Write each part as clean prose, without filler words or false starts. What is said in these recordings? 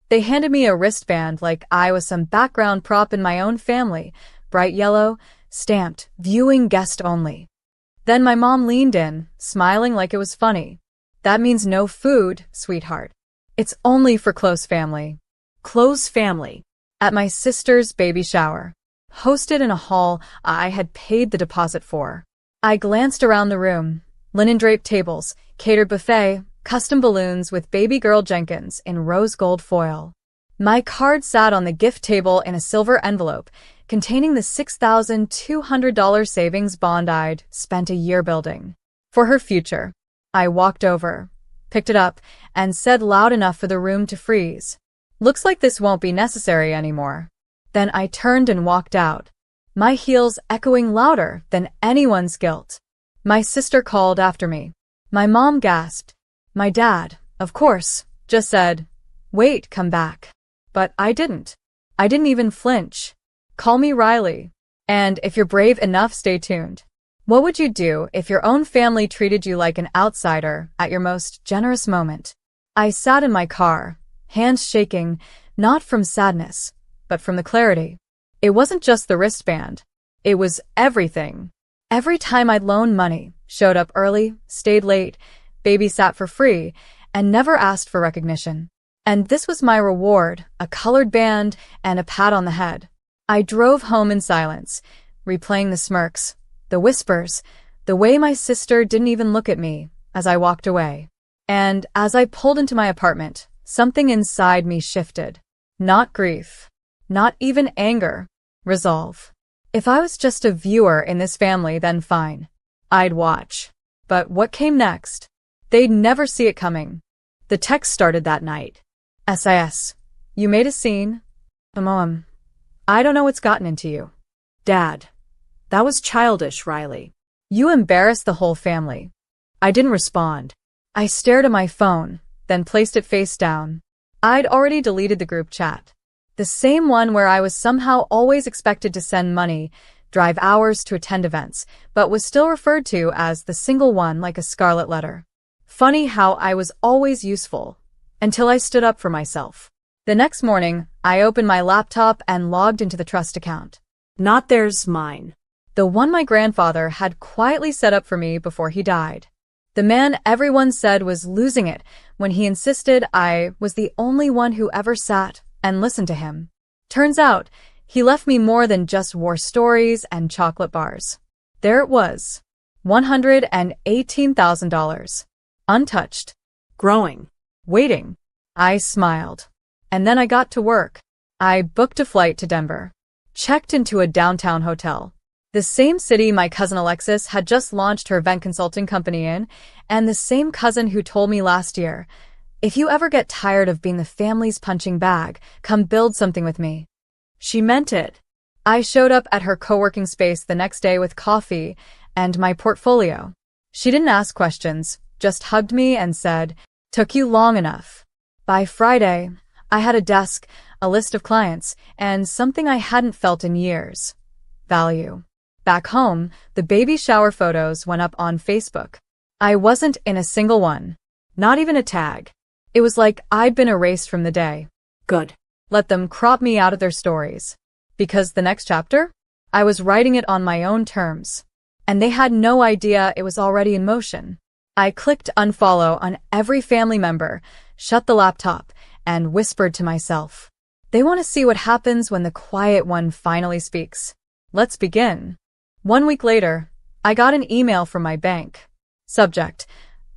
They handed me a wristband like I was some background prop in my own family, bright yellow, stamped, viewing guest only. Then my mom leaned in, smiling like it was funny. That means no food, sweetheart. It's only for close family. Close family. At my sister's baby shower, hosted in a hall I had paid the deposit for. I glanced around the room. Linen-draped tables, catered buffet, custom balloons with baby girl Jenkins in rose gold foil. My card sat on the gift table in a silver envelope containing the $6,200 savings bond I'd spent a year building. For her future. I walked over, picked it up, and said loud enough for the room to freeze. Looks like this won't be necessary anymore. Then I turned and walked out, my heels echoing louder than anyone's guilt. My sister called after me. My mom gasped. My dad, of course, just said, "Wait, come back." But I didn't. I didn't even flinch. Call me Riley. And if you're brave enough, stay tuned. What would you do if your own family treated you like an outsider at your most generous moment? I sat in my car, hands shaking, not from sadness, but from the clarity. It wasn't just the wristband. It was everything. Every time I'd loaned money, showed up early, stayed late, babysat for free, and never asked for recognition. And this was my reward, a colored band and a pat on the head. I drove home in silence, replaying the smirks, the whispers, the way my sister didn't even look at me as I walked away. And as I pulled into my apartment, something inside me shifted. Not grief, not even anger, resolve. If I was just a viewer in this family, then fine. I'd watch. But what came next? They'd never see it coming. The text started that night. SIS. You made a scene. Mom. I don't know what's gotten into you. Dad. That was childish, Riley. You embarrassed the whole family. I didn't respond. I stared at my phone, then placed it face down. I'd already deleted the group chat. The same one where I was somehow always expected to send money, drive hours to attend events, but was still referred to as the single one like a scarlet letter. Funny how I was always useful, until I stood up for myself. The next morning, I opened my laptop and logged into the trust account. Not theirs, mine. The one my grandfather had quietly set up for me before he died. The man everyone said was losing it when he insisted I was the only one who ever sat and listened to him. Turns out, he left me more than just war stories and chocolate bars. There it was, $118,000. Untouched. Growing. Waiting. I smiled. And then I got to work. I booked a flight to Denver. Checked into a downtown hotel. The same city my cousin Alexis had just launched her event consulting company in, and the same cousin who told me last year, "If you ever get tired of being the family's punching bag, come build something with me." She meant it. I showed up at her co-working space the next day with coffee and my portfolio. She didn't ask questions, just hugged me and said, "Took you long enough." By Friday, I had a desk, a list of clients, and something I hadn't felt in years. Value. Back home, the baby shower photos went up on Facebook. I wasn't in a single one. Not even a tag. It was like I'd been erased from the day. Good. Let them crop me out of their stories. Because the next chapter? I was writing it on my own terms. And they had no idea it was already in motion. I clicked unfollow on every family member, shut the laptop, and whispered to myself, "They want to see what happens when the quiet one finally speaks. Let's begin." 1 week later, I got an email from my bank. Subject: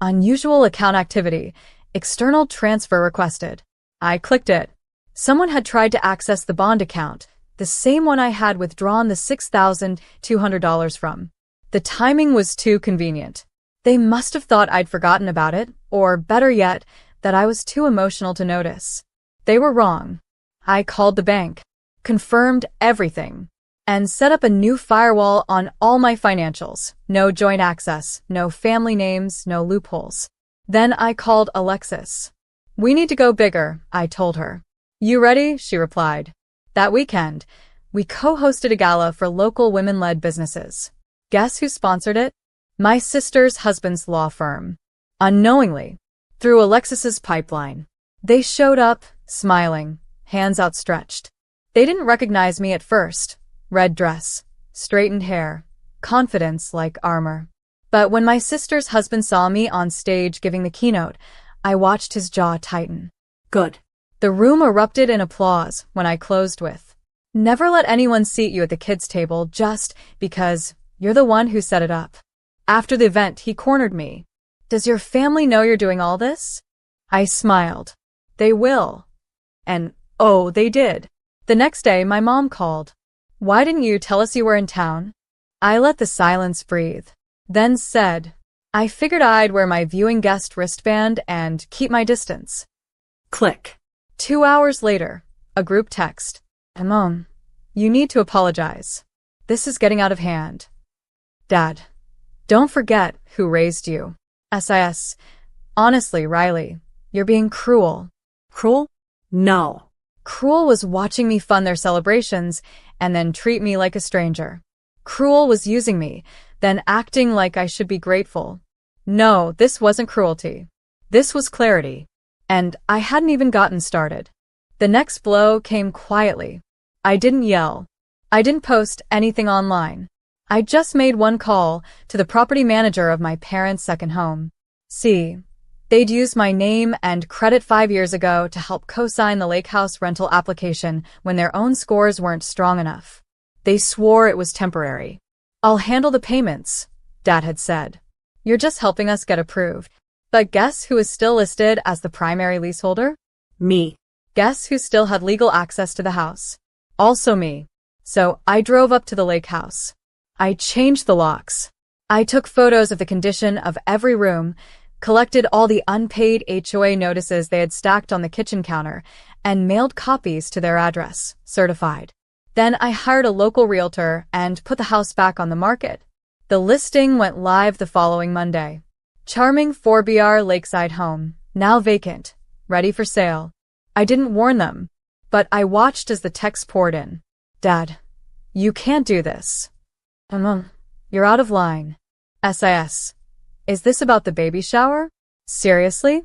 Unusual account activity. External transfer requested. I clicked it. Someone had tried to access the bond account, the same one I had withdrawn the $6,200 from. The timing was too convenient. They must have thought I'd forgotten about it, or better yet, that I was too emotional to notice. They were wrong. I called the bank, confirmed everything, and set up a new firewall on all my financials. No joint access, no family names, no loopholes. Then I called Alexis. "We need to go bigger," I told her. "You ready?" she replied. That weekend, we co-hosted a gala for local women-led businesses. Guess who sponsored it? My sister's husband's law firm. Unknowingly, through Alexis's pipeline. They showed up, smiling, hands outstretched. They didn't recognize me at first. Red dress, straightened hair, confidence like armor. But when my sister's husband saw me on stage giving the keynote, I watched his jaw tighten. Good. The room erupted in applause when I closed with, "Never let anyone seat you at the kids' table just because you're the one who set it up." After the event, he cornered me. "Does your family know you're doing all this?" I smiled. "They will." And, oh, they did. The next day, my mom called. "Why didn't you tell us you were in town?" I let the silence breathe, then said, "I figured I'd wear my viewing guest wristband and keep my distance." Click. 2 hours later, a group text. "Mom, you need to apologize. This is getting out of hand." "Dad, don't forget who raised you. SIS. Honestly, Riley, you're being cruel." Cruel? No. Cruel was watching me fund their celebrations and then treat me like a stranger. Cruel was using me, then acting like I should be grateful. No, this wasn't cruelty. This was clarity. And I hadn't even gotten started. The next blow came quietly. I didn't yell. I didn't post anything online. I just made one call to the property manager of my parents' second home. See, they'd used my name and credit 5 years ago to help co-sign the lake house rental application when their own scores weren't strong enough. They swore it was temporary. "I'll handle the payments," Dad had said. "You're just helping us get approved." But guess who is still listed as the primary leaseholder? Me. Guess who still had legal access to the house? Also me. So I drove up to the lake house. I changed the locks. I took photos of the condition of every room, collected all the unpaid HOA notices they had stacked on the kitchen counter, and mailed copies to their address, certified. Then I hired a local realtor and put the house back on the market. The listing went live the following Monday. Charming 4BR lakeside home, now vacant, ready for sale. I didn't warn them, but I watched as the text poured in. "Dad, you can't do this." You're out of line." SIS. "Is this about the baby shower? Seriously?"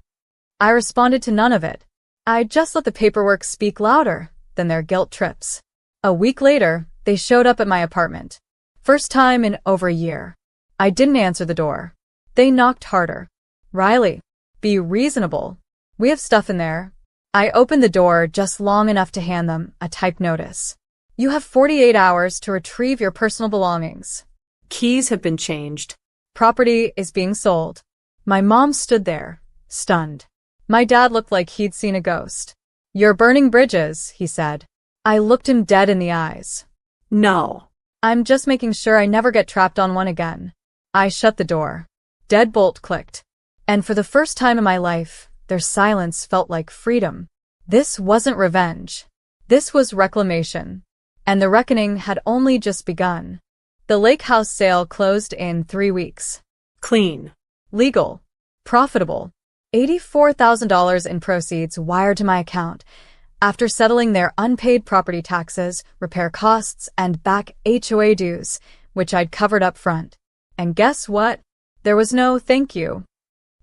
I responded to none of it. I just let the paperwork speak louder than their guilt trips. A week later, they showed up at my apartment. First time in over a year. I didn't answer the door. They knocked harder. "Riley, be reasonable. We have stuff in there." I opened the door just long enough to hand them a typed notice. "You have 48 hours to retrieve your personal belongings. Keys have been changed. Property is being sold." My mom stood there, stunned. My dad looked like he'd seen a ghost. "You're burning bridges," he said. I looked him dead in the eyes. No. "I'm just making sure I never get trapped on one again." I shut the door. Deadbolt clicked. And for the first time in my life, their silence felt like freedom. This wasn't revenge. This was reclamation. And the reckoning had only just begun. The lake house sale closed in 3 weeks. Clean. Legal. Profitable. $84,000 in proceeds wired to my account after settling their unpaid property taxes, repair costs, and back HOA dues, which I'd covered up front. And guess what? There was no thank you.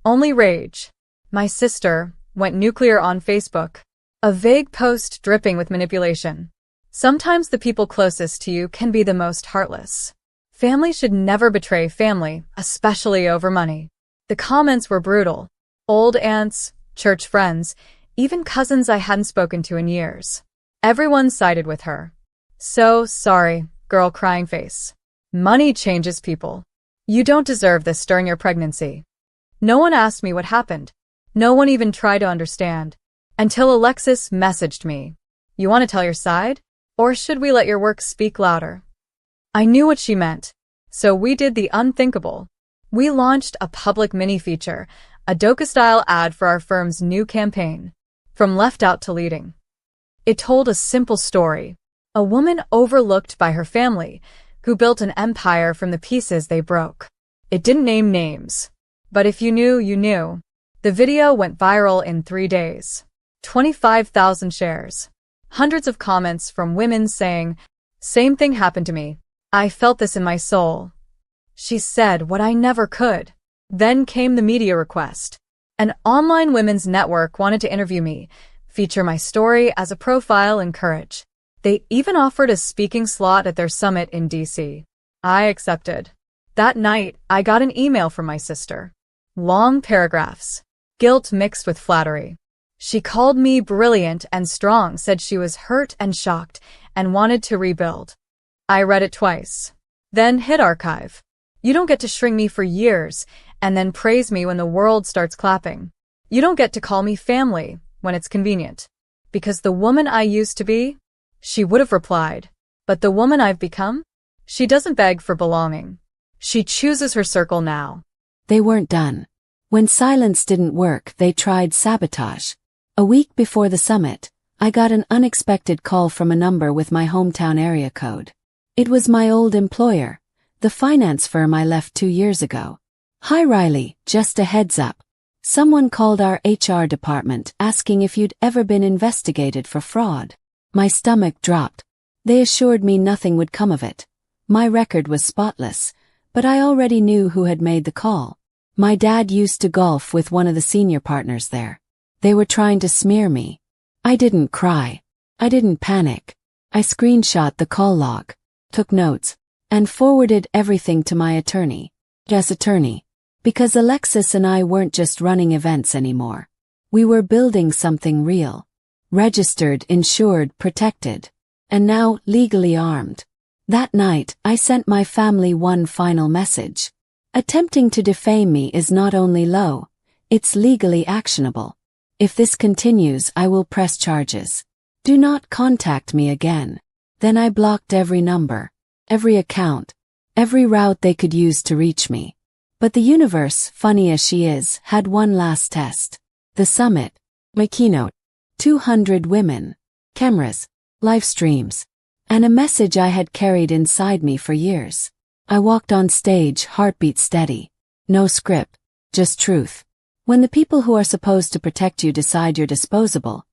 Only rage. My sister went nuclear on Facebook. A vague post dripping with manipulation. Sometimes the people closest to you can be the most heartless. Family should never betray family, especially over money. The comments were brutal. Old aunts, church friends, even cousins I hadn't spoken to in years. Everyone sided with her. "So sorry, girl crying face. Money changes people. You don't deserve this during your pregnancy." No one asked me what happened. No one even tried to understand. Until Alexis messaged me. "You want to tell your side? Or should we let your work speak louder?" I knew what she meant. So we did the unthinkable. We launched a public mini-feature, a docu-style ad for our firm's new campaign. From left out to leading. It told a simple story. A woman overlooked by her family, who built an empire from the pieces they broke. It didn't name names. But if you knew, you knew. The video went viral in 3 days. 25,000 shares. Hundreds of comments from women saying, "Same thing happened to me. I felt this in my soul." She said what I never could. Then came the media request. An online women's network wanted to interview me, feature my story as a profile, encourage. They even offered a speaking slot at their summit in DC. I accepted. That night, I got an email from my sister. Long paragraphs. Guilt mixed with flattery. She called me brilliant and strong, said she was hurt and shocked, and wanted to rebuild. I read it twice. Then hit archive. You don't get to shrink me for years, and then praise me when the world starts clapping. You don't get to call me family when it's convenient. Because the woman I used to be, she would have replied. But the woman I've become? She doesn't beg for belonging. She chooses her circle now. They weren't done. When silence didn't work, they tried sabotage. A week before the summit, I got an unexpected call from a number with my hometown area code. It was my old employer, the finance firm I left 2 years ago. Hi Riley, just a heads up. Someone called our HR department asking if you'd ever been investigated for fraud. My stomach dropped. They assured me nothing would come of it. My record was spotless, but I already knew who had made the call. My dad used to golf with one of the senior partners there. They were trying to smear me. I didn't cry. I didn't panic. I screenshot the call log, took notes, and forwarded everything to my attorney. Yes, attorney. Because Alexis and I weren't just running events anymore. We were building something real. Registered, insured, protected. And now legally armed. That night, I sent my family one final message. Attempting to defame me is not only low, it's legally actionable. If this continues, I will press charges. Do not contact me again. Then I blocked every number, every account, every route they could use to reach me. But the universe, funny as she is, had one last test. The summit, my keynote, 200 women, cameras, live streams, and a message I had carried inside me for years. I walked on stage, heartbeat steady. No script, just truth. When the people who are supposed to protect you decide you're disposable,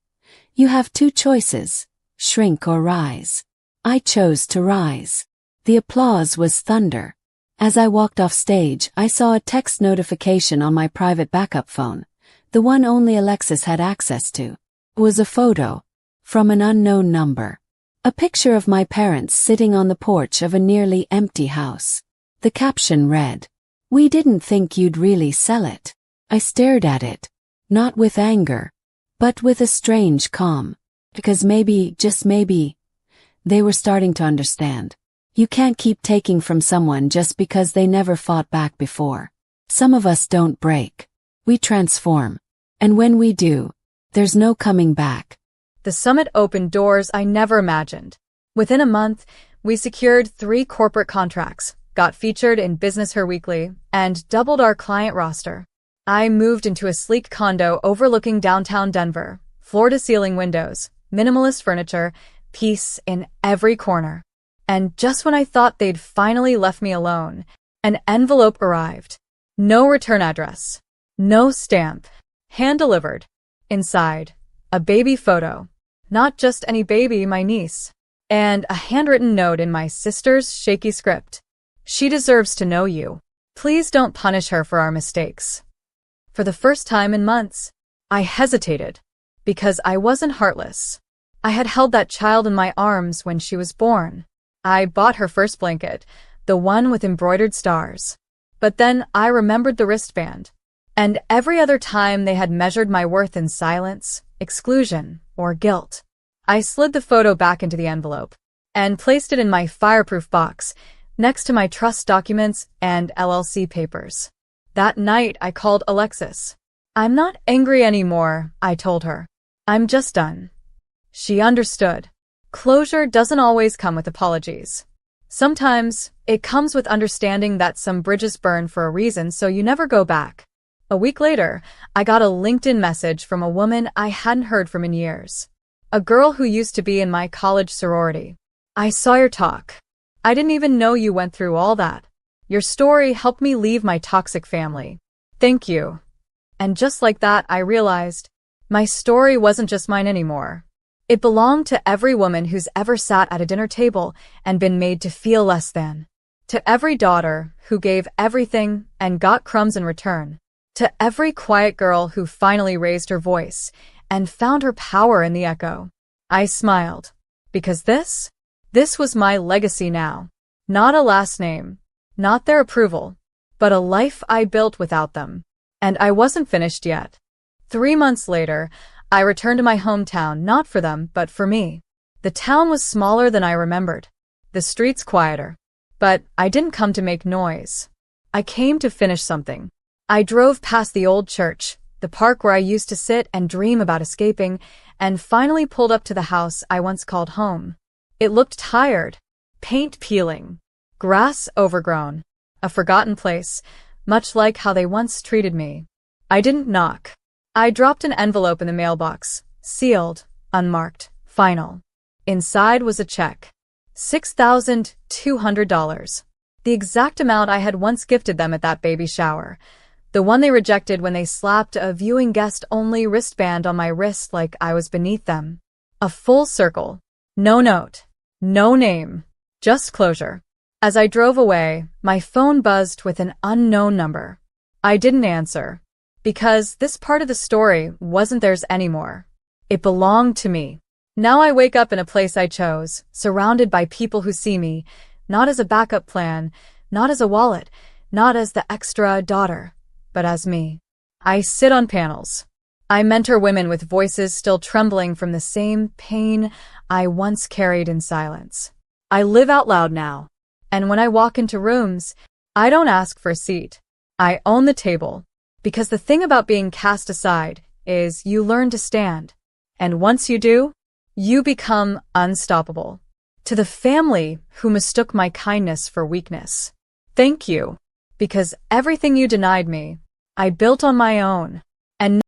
you have two choices, shrink or rise. I chose to rise. The applause was thunder. As I walked off stage, I saw a text notification on my private backup phone, the one only Alexis had access to. It was a photo, from an unknown number. A picture of my parents sitting on the porch of a nearly empty house. The caption read, "We didn't think you'd really sell it." I stared at it, not with anger, but with a strange calm, because maybe, just maybe, they were starting to understand. You can't keep taking from someone just because they never fought back before. Some of us don't break. We transform. And when we do, there's no coming back. The summit opened doors I never imagined. Within a month, we secured 3 corporate contracts, got featured in Business Her Weekly, and doubled our client roster. I moved into a sleek condo overlooking downtown Denver, floor-to-ceiling windows, minimalist furniture, peace in every corner. And just when I thought they'd finally left me alone, an envelope arrived. No return address. No stamp. Hand-delivered. Inside, a baby photo. Not just any baby, my niece. And a handwritten note in my sister's shaky script. She deserves to know you. Please don't punish her for our mistakes. For the first time in months, I hesitated, because I wasn't heartless. I had held that child in my arms when she was born. I bought her first blanket, the one with embroidered stars. But then I remembered the wristband. And every other time they had measured my worth in silence, exclusion, or guilt. I slid the photo back into the envelope and placed it in my fireproof box next to my trust documents and LLC papers. That night, I called Alexis. "I'm not angry anymore," I told her. "I'm just done." She understood. Closure doesn't always come with apologies. Sometimes, it comes with understanding that some bridges burn for a reason, so you never go back. A week later, I got a LinkedIn message from a woman I hadn't heard from in years. A girl who used to be in my college sorority. "I saw your talk. I didn't even know you went through all that. Your story helped me leave my toxic family. Thank you." And just like that, I realized my story wasn't just mine anymore. It belonged to every woman who's ever sat at a dinner table and been made to feel less than. To every daughter who gave everything and got crumbs in return. To every quiet girl who finally raised her voice and found her power in the echo. I smiled. Because this was my legacy now. Not a last name, not their approval, but a life I built without them. And I wasn't finished yet. 3 months later, I returned to my hometown, not for them, but for me. The town was smaller than I remembered, the streets quieter. But I didn't come to make noise. I came to finish something. I drove past the old church, the park where I used to sit and dream about escaping, and finally pulled up to the house I once called home. It looked tired, paint peeling, grass overgrown, a forgotten place, much like how they once treated me. I didn't knock. I dropped an envelope in the mailbox, sealed, unmarked, final. Inside was a check. $6,200. The exact amount I had once gifted them at that baby shower. The one they rejected when they slapped a viewing guest-only wristband on my wrist like I was beneath them. A full circle. No note. No name. Just closure. As I drove away, my phone buzzed with an unknown number. I didn't answer. Because this part of the story wasn't theirs anymore. It belonged to me. Now I wake up in a place I chose, surrounded by people who see me, not as a backup plan, not as a wallet, not as the extra daughter, but as me. I sit on panels. I mentor women with voices still trembling from the same pain I once carried in silence. I live out loud now. And when I walk into rooms, I don't ask for a seat. I own the table. Because the thing about being cast aside is you learn to stand. And once you do, you become unstoppable. To the family who mistook my kindness for weakness, thank you. Because everything you denied me, I built on my own. And